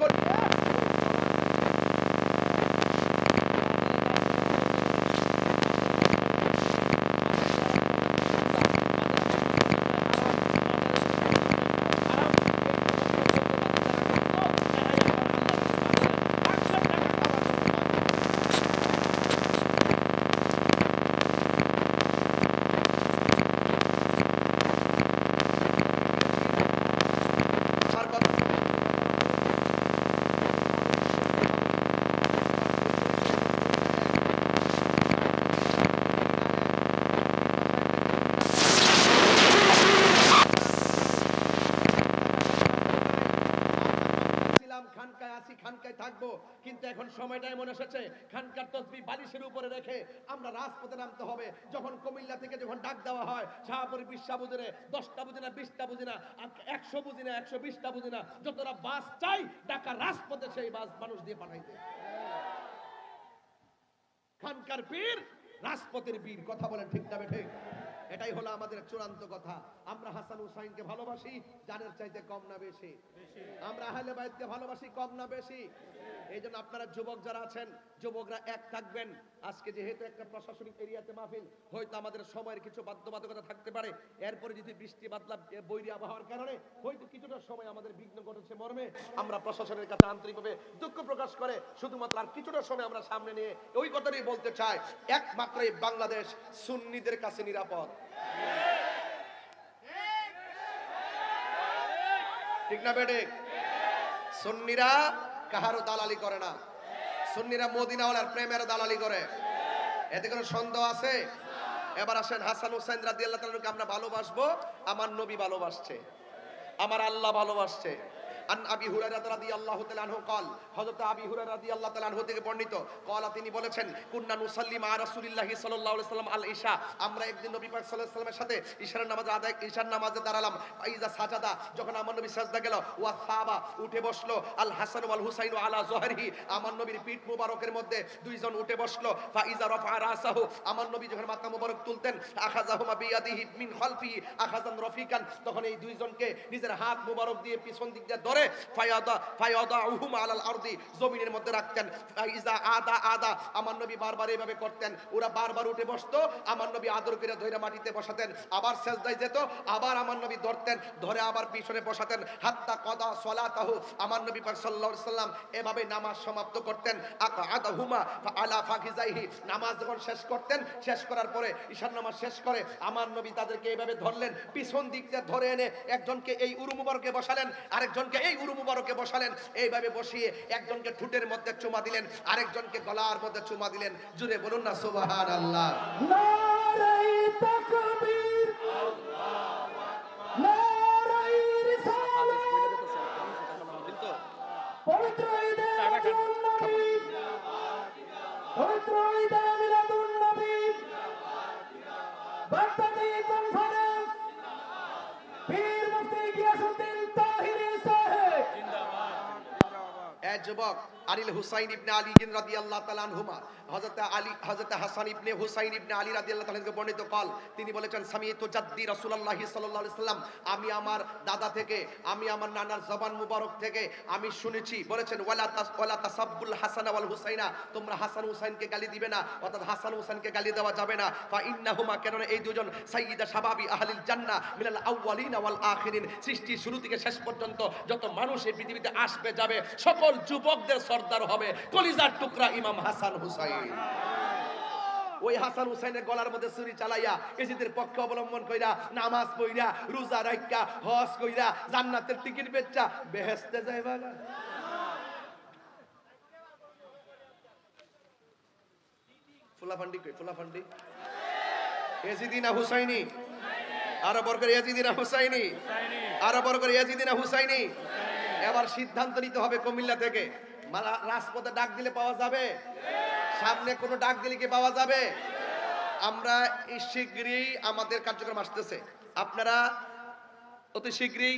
খানকায় থাকবো, কিন্তু এখন সময়টা এমন এসেছে খানকার তসবিহ বালিশের উপরে রেখে আমরা রাজপথে নামতে হবে। যখন কুমিল্লা থেকে যখন ডাক দেওয়া হয় শাহপুর বিশ্বা বুঝে 10টা বুঝে না 20টা বুঝে না 100 বুঝে না 120টা বুঝে না, যতটা বাস চাই ঢাকা রাজপথে সেই বাস মানুষ দিয়ে পাঠাইতে। খানকার পীর রাজপথের বীর। কথা বলেন ঠিক না ঠিক? এটাই হলো আমাদের চূড়ান্ত কথা। আমরা হাসান হুসাইনকে ভালোবাসি জানের চাইতে কম না বেশি? আমরা আহলে বায়াতকে ভালোবাসি কম না বেশি? এই জন্য আপনারা যুবক যারা আছেন যুবকরা এক থাকবেন। আজকে যেহেতু একটা প্রশাসনিক এরিয়াতে মাহফিল, হয়তো আমাদের সময়ের কিছু বাধ্যবাধকতা থাকতে পারে, এরপরে যদি বৃষ্টি বাদলা বৈরী আবহাওয়ার কারণে হয়তো কিছুটা সময় আমাদের বিঘ্ন ঘটেছে মর্মে আমরা প্রশাসনের কাছে আন্তরিকভাবে দুঃখ প্রকাশ করে শুধুমাত্র আর কিছুটা সময় আমরা সামনে নিয়ে ওই কথাটাই বলতে চাই, একমাত্রই বাংলাদেশ সুন্নিদের কাছে নিরাপদ। ঠিক না বেটে? সুন্নিরা কাহারও দালালি করে না, সুন্নিরা মদিনাওয়ালার প্রেমের দালালি করে, এতে কোনো সন্দেহ আছে? এবার আসেন হাসান হুসাইন রাদিয়াল্লাহু তাআলাকে আমরা ভালোবাসবো, আমার নবী ভালোবাসছে, আমার আল্লাহ ভালোবাসছে, আন আবি হুরায়রা রাদিয়াল্লাহু তাআলা আনহু قال হযরত আবি হুরায়রা রাদিয়াল্লাহু তাআলা আনহু থেকে বর্ণিত قال তিনি বলেছেন কুন্না নুসাল্লি মা রাসূলিল্লাহি সাল্লাল্লাহু আলাইহি সাল্লাম আল ইশা আমরা একদিন নবী পাক সাল্লাল্লাহু আলাইহি সাল্লামের সাথে ঈশার নামাজে দাঁড়ালাম ফাইজা সাজাদা যখন আমার নবী সাজদা গেল ওয়া সাবা উঠে বসলো আল হাসান ওয়াল হুসাইন আলা যহরিহি আমার নবীর পিঠ মুবারকের মধ্যে দুইজন উঠে বসলো ফাইজা রাফা রাসাহু আমার নবী যখন মাথা মুবারক তুলতেন আখাযাহুমা বিয়াদিহি মিন খালফিহি আখাযান রফিকান তখন এই দুইজনকে নিজের হাত মুবারক দিয়ে পিছন দিক দিয়ে ধরে ফায়াদাউহুমা আলাল আরদি জমিনের মধ্যে রাখতেন ফাইজা আদা আমার নবী বারবার এইভাবে করতেন ওরা বারবার উঠে বসতো আমার নবী আদর করে ধরে মাটিতে বসাতেন আবার সেজদায় যেত আবার আমার নবী ধরতেন ধরে আবার পিছনে বসাতেন হাত্তা কদা সলাতাহু আমার নবী পাক সাল্লাল্লাহু আলাইহি সাল্লাম এভাবে নামাজ সমাপ্ত করতেন আকাদাহুমা আলা ফাকিজাইহি নামাজ যখন শেষ করতেন শেষ করার পরে ঈশার নামাজ শেষ করে আমার নবী তাদেরকে এইভাবে ধরলেন পিছন দিক দিয়ে ধরে এনে একজনকে এই উরু মুবারকে বসালেন আরেকজনকে এই উরু মুবারকে বসালেন এইভাবে বসিয়ে একজনকে ঠোঁটের মধ্যে চুমা দিলেন আরেকজনকে গলার মধ্যে চুমা দিলেন জুড়ে বলুন না সুবহানাল্লাহ নারে তাকবীর আল্লাহু আকবার নারে রিসালাত পবিত্র ঈদে মিলাদুন নবী পবিত্র ঈদে মিলাদুন নবী বাগদাদি কনফারেন্স পীর মুফতি গিয়াসউদ্দিন তাহিরি সাহেব এ যুবক আলিল হুসাইন ইবনে আলী রাদিয়াল্লাহু তাআলা আনহুমা হযরত হাসান ইবনে হুসাইন ইবনে আলী রাদিয়াল্লাহু তাআলা থেকে বর্ণিত قال তিনি বলেছেন সামিয়তু জাদ্দি রাসূলুল্লাহ সাল্লাল্লাহু আলাইহি সাল্লাম আমি আমার দাদা থেকে আমি আমার নানার জবান মুবারক থেকে আমি শুনেছি বলেছেন ওয়ালা তাসাব্বুল হাসান ওয়াল হুসাইনা তোমরা হাসান হুসাইনকে গালি দিবে না অর্থাৎ হাসান হুসাইনকে গালি দেওয়া যাবে না ফা ইন্নাহুমা কারণ এই দুজন সাইয়্যিদা শাবাবি আহলিল জান্নাহ মিনাল আউয়ালিন ওয়াল আখিরিন সৃষ্টির শুরু থেকে শেষ পর্যন্ত যত মানুষ এই পৃথিবীতে আসবে যাবে সকল যুবকদের সর্দার হবে কলিজার টুকরা ইমাম হাসান হুসাইন ওই হাসান হুসাইনের গলার মধ্যে ছুরি চালাইয়া এজিদের পক্ষে অবলম্বন কইরা নামাজ পড়িয়া রোজা রাখা হজ কইরা জান্নাতের টিকিট বেচা বেহেশতে যাইবা না ফুলাফান্ডি কই ফুলাফান্ডি এজিদি না হুসাইনি আরো বড় করে এজিদি না হুসাইনি আরো বড় করে এজিদি না হুসাইনি এবার সিদ্ধান্ত নিতে হবে কুমিল্লা থেকে রাজপথে ডাক দিলে পাওয়া যাবে সামনে কোনো ডাক দিলে কি পাওয়া যাবে আমরা শীঘ্রই আমাদের কার্যক্রম আসতেছে আপনারা অতি শীঘ্রই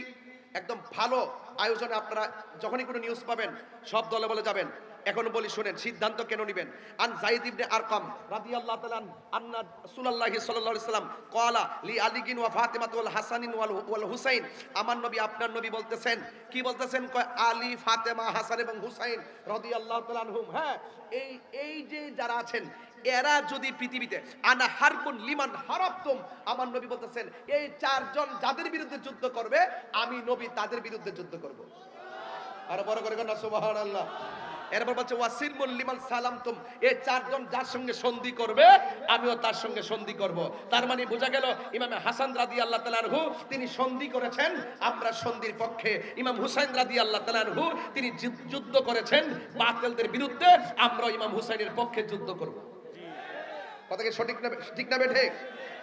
একদম ভালো আয়োজনে আপনারা যখনই কোনো নিউজ পাবেন সব দলে বলে যাবেন এখন বলি শুনেন সিদ্ধান্ত কেন নেবেন আন যায়েদ ইবনে আরকাম রাদিয়াল্লাহু তাআলা আন্না রাসূলুল্লাহি সাল্লাল্লাহু আলাইহি সাল্লাম ক্বালা লি আলিগিন ওয়া ফাতিমাতু ওয়াল হাসানিন ওয়াল হুসাইন আমার নবী আপনার নবী বলতেছেন কি বলতেছেন কয় আলী ফাতেমা হাসান এবং হুসাইন রাদিয়াল্লাহু তাআলা আনহুম হ্যাঁ এই যে যারা আছেন এরা যদি পৃথিবীতে আনা হারবুন লিমান হারাবতুম আমার নবী বলতেছেন এই চারজন যাদের বিরুদ্ধে যুদ্ধ করবে আমি নবী তাদের বিরুদ্ধে যুদ্ধ করব আর বড় করে না সুবহানাল্লাহ এরপর বলছে ওয়াসিলমুল লিমান সালামতুম এই চারজন যার সঙ্গে সন্ধি করবে আমিও তার সঙ্গে সন্ধি করব তার মানে বোঝা গেল ইমাম হাসান রাদিয়াল্লাহু তাআলা আনহু তিনি সন্ধি করেছেন আমরা সন্ধির পক্ষে ইমাম হুসাইন রাদিয়াল্লাহু তাআলা আনহু তিনি যুদ্ধ করেছেন বাতিলদের বিরুদ্ধে আমরা ইমাম হুসাইনের পক্ষে যুদ্ধ করব কথা কি সঠিক না ঠিক না বেঠে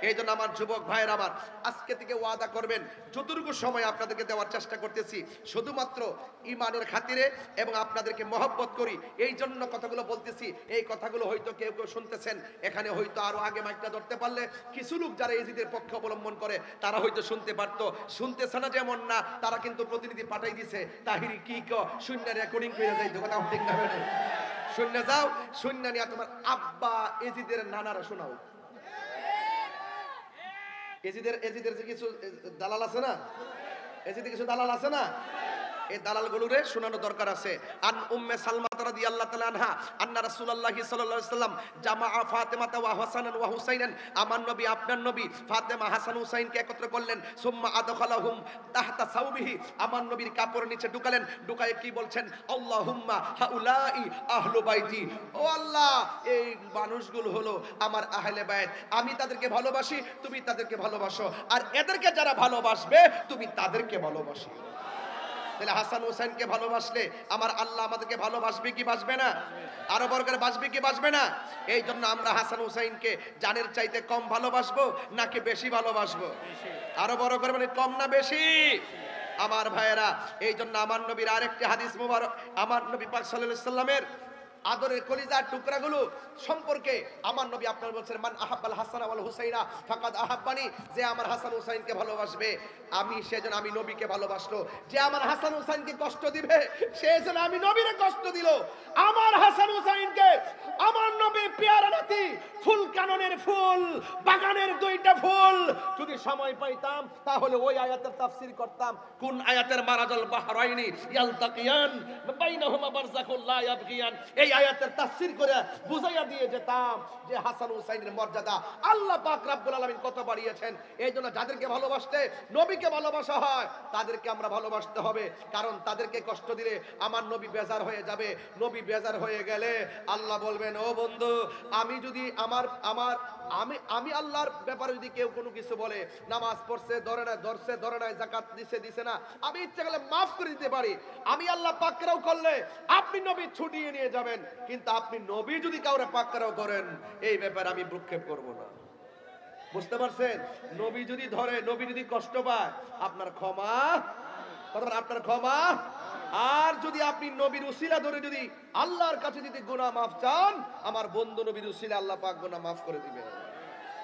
এই জন্য আমার যুবক ভাইয়ের আমার আজকে থেকে ওয়াদা করবেন যতটুকু সময় আপনাদেরকে দেওয়ার চেষ্টা করতেছি শুধুমাত্র ইমানের খাতিরে এবং আপনাদেরকে মহব্বত করি এই জন্য কথাগুলো বলতেছি এই কথাগুলো হয়তো কেউ কেউ শুনতেছেন এখানে হয়তো আরো আগে মাইকটা ধরতে পারলে কিছু লোক যারা এজিদের পক্ষে অবলম্বন করে তারা হয়তো শুনতে পারতো শুনতেছে না যেমন না তারা কিন্তু প্রতিনিধি পাঠাই দিছে তাহিরি কি শূন্য রেকর্ডিং করে যাইতো কথা ঠিক না বেঠে শূন্য যাও শূন্য নিয়ে তোমার আব্বা এজিদের নানারা শোনাও এজিদের যে কিছু দালাল আছে না এজিদের কিছু দালাল আছে না এই দালালগুলোরে শোনানো দরকার আছে আন উম্মে সালমা রাদিয়াল্লাহু তাআলা আনহা আন্না রাসূলুল্লাহি সাল্লাল্লাহু আলাইহি ওয়াসাল্লাম জামাআ ফাতিমাতা ওয়া হাসানান ওয়া হুসাইনান আমার নবী আপনার নবী ফাতেমা হাসান হুসাইনকে একত্র করলেন সুম্মা আদখালাহুম তাহতা সাওবিহি আমার নবীর কাপড়ের নিচে ঢুকালেন ঢুকায়ে কি বলছেন আল্লাহুম্মা হাউলাই আহলু বাইতি ও আল্লাহ এই মানুষগুলো হলো আমার আহলে বাইত আমি তাদেরকে ভালোবাসি তুমি তাদেরকে ভালোবাসো আর এদেরকে যারা ভালোবাসবে তুমি তাদেরকে ভালোবাসো তাহলে হাসান হুসাইনকে ভালোবাসলে আমার আল্লাহ আমাদেরকে ভালোবাসবে কি বাসবে না আরো বড় করে বাসবে কি বাসবে না এই জন্য আমরা হাসান হুসাইনকে জানের চাইতে কম ভালোবাসবো নাকি বেশি ভালোবাসবো আরো বড় করে মানে কম না বেশি আমার ভাইয়েরা, এই জন্য আমার নবীর আরেকটি হাদিস মুবারক, আমার নবী পাক সাল্লাল্লাহু আলাইহি সাল্লামের আদরের কলিজার টুকরাগুলো সম্পর্কে আমার নবী আপনার বলছেন, মান আহাব্বাল হাসান ওয়াল হুসাইনা ফাকাদ আহাব্বানি, যে আমার হাসান হুসাইনকে ভালোবাসবে আমি সেজন্য আমি নবীকে ভালোবাসলো, যে আমার হাসান হুসাইনকে কষ্ট দিবে সেজন্য আমি নবীরে কষ্ট দিল। আমার হাসান হুসাইনকে আমার নবী পেয়ারা নাতি, ফুল কাননের ফুল, বাগানের দুইটা ফুল, যদি সময় পাইতাম তাহলে ওই আয়াতের তাফসীর করতাম। কোন আয়াতের মারাজাল বাহরাইনি ইয়ালতাকিয়ান বাইনাহুমা বারযাখুল লা ইয়াবগিয়ান, এই আয়াতের তাফসীর করে বুঝাইয়া দিয়ে যেতাম যে হাসান হুসাইনের মর্যাদা আল্লাহ পাক রব্বুল আলামিন কত বাড়িয়েছেন। এইজন্য যাদেরকে ভালোবাসতে নবীকে ভালোবাসা হয় তাদেরকে আমরা ভালোবাসতে হবে, কারণ তাদেরকে কষ্ট দিলে আমার নবী বেজার হয়ে যাবে। নবী বেজার হয়ে গেলে আল্লাহ বলবেন, ও বন্ধু, আমি যদি আমি আল্লাহর ব্যাপারে যদি কেউ কোনো কিছু বলে, নামাজ পড়ছে ধরে না, ধরছে ধরে না, যাকাত দিছে না, আমি ইচ্ছা করলে মাফ করে দিতে পারি। আমি আল্লাহ পাকরাও করলে আপনি নবী ছুটিয়ে নিয়ে যাবেন, কিন্তু আপনি নবী যদি কাউরে পাকরাও করেন এই ব্যাপারে আমি ভ্রুক্ষেপ করব না। বুঝতে পারছেন? নবী যদি ধরে, নবী যদি কষ্ট পায়, আপনার ক্ষমা, আপনার ক্ষমা। আর যদি আপনি নবীর উসিলা ধরে যদি আল্লাহর কাছে যদি গুনাহ মাফ চান, আমার বন্ধু নবীর উসিলা আল্লাহ পাক গুনাহ মাফ করে দিবেন।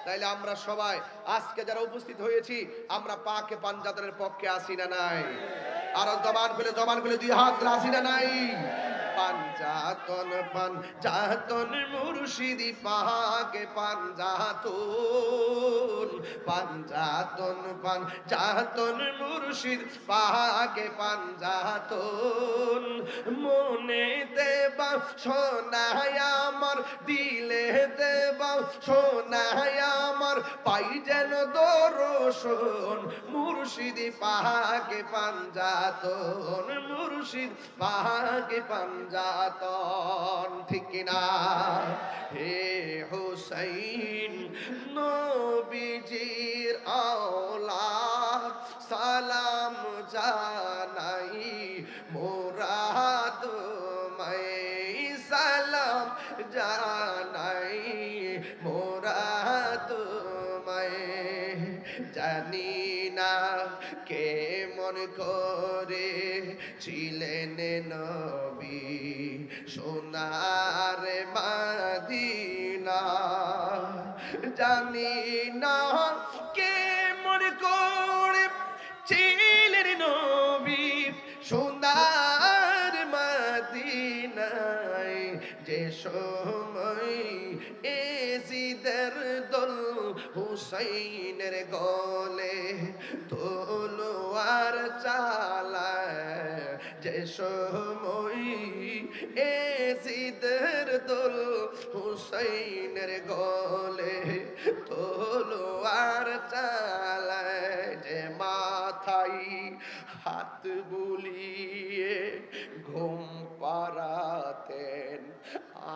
তাইলে আমরা সবাই আজকে যারা উপস্থিত হয়েছি, আমরা পাকে পাঞ্জাতনের পক্ষে আসি না নাই? আর জবান খুলে দুই হাত আসি না নাই? পাঞ্জাতন মুর্শিদি পাকে পাঞ্জাতন মুর্শিদ পাকে পাঞ্জাতন, মনে দেবা সোনায় আমার, দিলে দেবা সোনায় আমার, পাই যেন দর্শন মুর্শিদি পাকে পাঞ্জাতন, মুর্শিদ পাকে পাঞ্জাতন। ঠিক কিনা? হে হুসাইন নবীজির আওলাদ, সালাম জানাই মোরা তোমায়, সালাম জানাই মোরা তোমায়। জানি না কে মন করে ছিলেন নবী সোনার মদিনা, জানি না কে মন করে ছিলেন নবী সোনার মদিনায়, যে সময় এজিদের দল হুসাইনের গলে তলোয়ার চালায়, যে সময় এজিদের দল হুসাইনের গলে তলোয়ার চালায়, যে মাথায় হাত বুলিয়ে ঘুম পাড়াতেন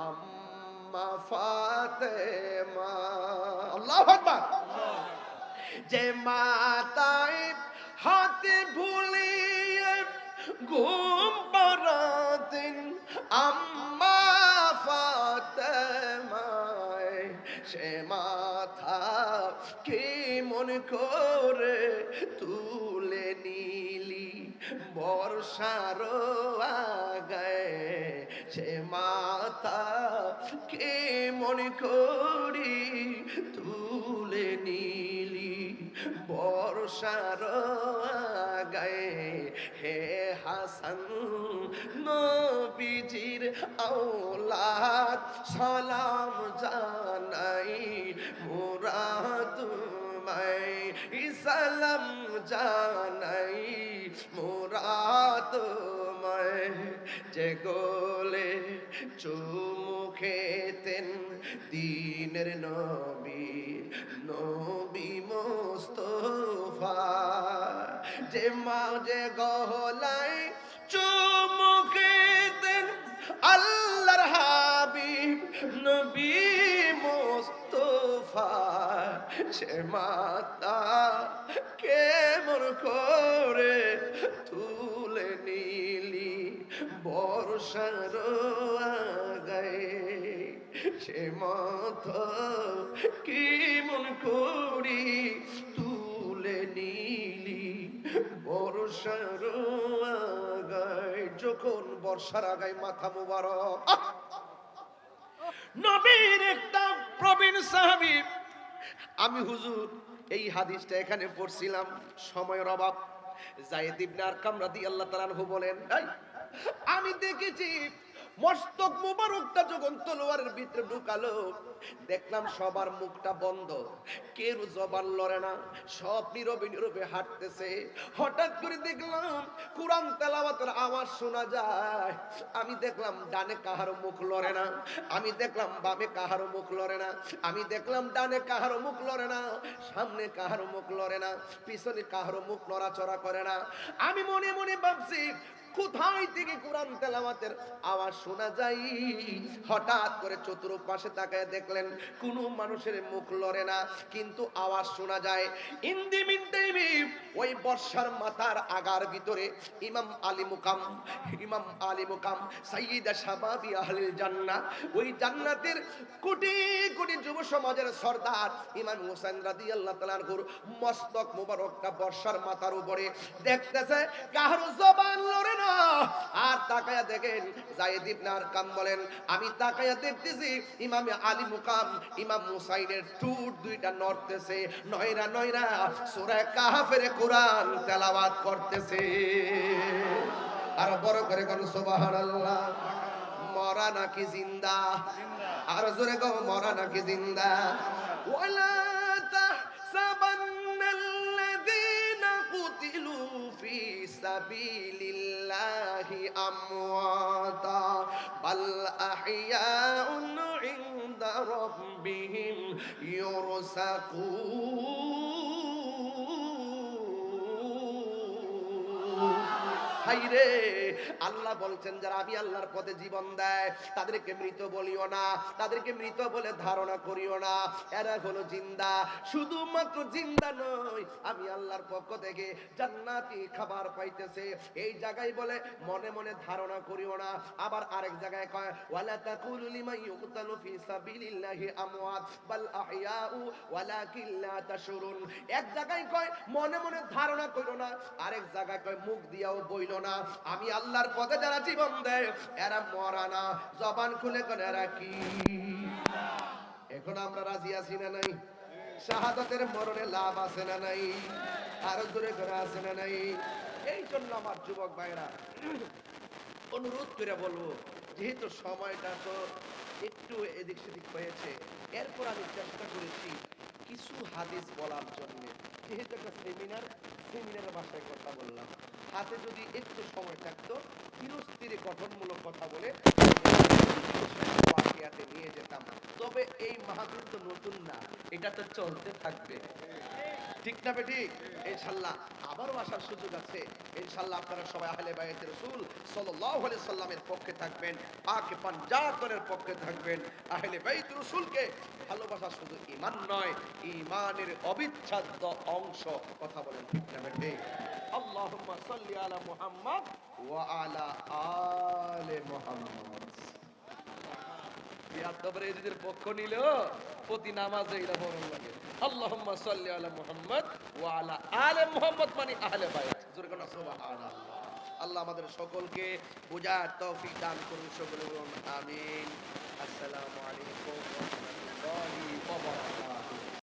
আম্মা ফাতেমা, আল্লাহু আকবার, যে মাথায় হাত বুলিয়ে ঘুম পাড়াতেন আম্মা ফাতেমায়, সে মাথা কে মন করে তুলে নিলি বর্ষার আগায়, সে মাথা কে মন করি তুলে নিলি বর্ষার আগায়। হে হাসান নবীজির আওলাদ, সালাম জানাই মোরা তোমায়, সালাম জানাই মোরা তোমায়। যে গোলে চুমু খেতেন দিনের নবী, নবী মুস্তাফা, যে মা যে গলায় চুমু খেতেন আল্লাহর হাবিব নবী মুস্তাফা, সে মাতা কেমন করে তুলে নিলি বর্ষার আগায়, সে মাথা কেমন করি তুলে নিলি বর্ষার আগায়, যখন বর্ষার আগায় মাথা মুবারক, নবীর একটা প্রবীণ সাহাবী, আমি হুজুর এই হাদিসটা এখানে পড়ছিলাম, সময়ের অভাব। যায়েদ ইবনে আরকাম রাদিয়াল্লাহু তাআলা আনহু বলেন, এই আমি দেখেছি মস্তক মুবারকটা যখন তলোয়ারের ভিতরে ঢুকালো, দেখলাম সবার মুখটা বন্ধ, কেউ জবান লড়ে না, সব নীরবে নীরবে হাঁটতেছে। হঠাৎ করে দেখলাম কুরআন তেলাওয়াতের আওয়াজ শোনা যায়। আমি দেখলাম ডানে কাহারো মুখ লড়ে না, আমি দেখলাম বামে কাহারো মুখ লড়ে না, আমি দেখলাম ডানে কাহারো মুখ লড়ে না, সামনে কাহারো মুখ লড়ে না, পিছনে কাহারো মুখ নড়াচড়া করে না। আমি মনে মনে ভাবছি কোথায় থেকে কোরআন তেলাওয়াতের আওয়াজ শোনা যায়। হঠাৎ করে চতুর্পাশে তাকায় দেখলেন কোনো মানুষের মুখ লড়ে না, কিন্তু আওয়াজ শোনা যায়। ইন্দি মিনতে ওই বর্ষার মাথার আগার ভিতরে ইমাম আলী মুকাম সাইয়্যিদা শাবাবি আহলিল জান্নাহ, ওই জান্নাতের কোটি কোটি যুব সমাজের সরদার ইমাম হোসেন রাদিয়াল্লাহু তাআলা আনহুর মস্তক মুবারকটা বর্ষার মাথার উপরে দেখতেছে, কারো জবান লড়ে না। আর তাকায়া দেখেন যায়েদ ইবনে আরকাম বলেন, আমি তাকায়া দেখতেছি ইমামে আলী মুকাম ইমাম হুসাইনের ঠোঁট দুইটা নড়তেছে, নয়রা নয়রা সূরা কাহফের কোরআন তেলাওয়াত করতেছে। আর বড় করে কোন সুবহানাল্লাহ। মরা নাকি জিন্দা? আর জোরে কও মরা নাকি জিন্দা? ওয়ালা তাহসাবান্নাল্লাযীনা কুতিলু ফি সাবিলিল্লাহি আমওয়াতা বাল আহইয়াউন ইনদা রাব্বিহিম ইউরসাকুন। হাইরে, আল্লাহ বলছেন যারা আমি আল্লাহর পথে জীবন দেয় তাদেরকে মৃত বলিও না, তাদেরকে মৃত বলে ধারণা করিও না, এরা হলো জিন্দা। শুধুমাত্র জিন্দা নয়, আমি আল্লাহর পক্ষ থেকে জান্নাতি খাবার পাইতেছে। এই জায়গায় বলে মনে মনে ধারণা করিও না। আবার আরেক জায়গায় কয় ওয়ালা তাকুলু লিমান ইউকতালু ফি সাবিলিল্লাহি আমওয়াত বাল আহইয়াউ ওয়ালাকিন লা তাশউরুন। এক জায়গায় কয় মনে মনে ধারণা করিও না, আরেক জায়গায় কয় মুখ দিয়াও বইল না। আমি আল্লাহর পথে যারা জীবন দেয় এরা মরা না, জবান খুলে করে এরা কি? এখন আমরা রাজি আছি না নাই? শাহাদাতের মরণে লাভ আছে না নাই? আরো দূরে করে আছে না নাই? এই জন্য আমার যুবক ভাইরা অনুরোধ করে বলবো, যেহেতু সময়টা তো একটু এদিক সেদিক হয়েছে, এরপর আমি চেষ্টা করেছি কিছু হাদিস বলার জন্য। যেহেতু একটা সেমিনারের ভাষায় কথা বললাম, হাতে যদি একটু সময় থাকতো ধীরস্থিরে গঠনমূলক কথা বলে বাকিয়াতে নিয়ে যেতাম। তবে এই মাহফিল তো নতুন না, এটা তো চলতে থাকবে, ঠিক না বেঠিক? ইনশাআল্লাহ আবারও আসার সুযোগ আছে। ইনশাআল্লাহ আপনারা সবাই আহলে বাইতে রাসূল সাল্লাল্লাহু আলাইহি সাল্লামের পক্ষে থাকবেন, পাকে পাঞ্জাতনের পক্ষে থাকবেন। আহলে বাইত রাসূলকে ভালোবাসা শুধু ঈমান নয়, ঈমানের অবিচ্ছেদ্য অংশ। কথা বলেন ঠিক না বেঠিক? আল্লাহুম্মা সাল্লি আলা মুহাম্মদ ওয়া আলা আলে মুহাম্মদ। বিয়াদবরে এদের পক্ষ নিলেও প্রতি নামাজে এটা বড় লাগে। আল্লাহুম্মা সাল্লি আলা মুহাম্মদ ওয়া আলা আলে মুহাম্মদ মানে আহলে বাইত। জোরে কোন সুবহানাল্লাহ। আল্লাহ আমাদের সকলকে বুঝার তৌফিক দান করুন, সকলে বলুন আমিন। আসসালামু আলাইকুম।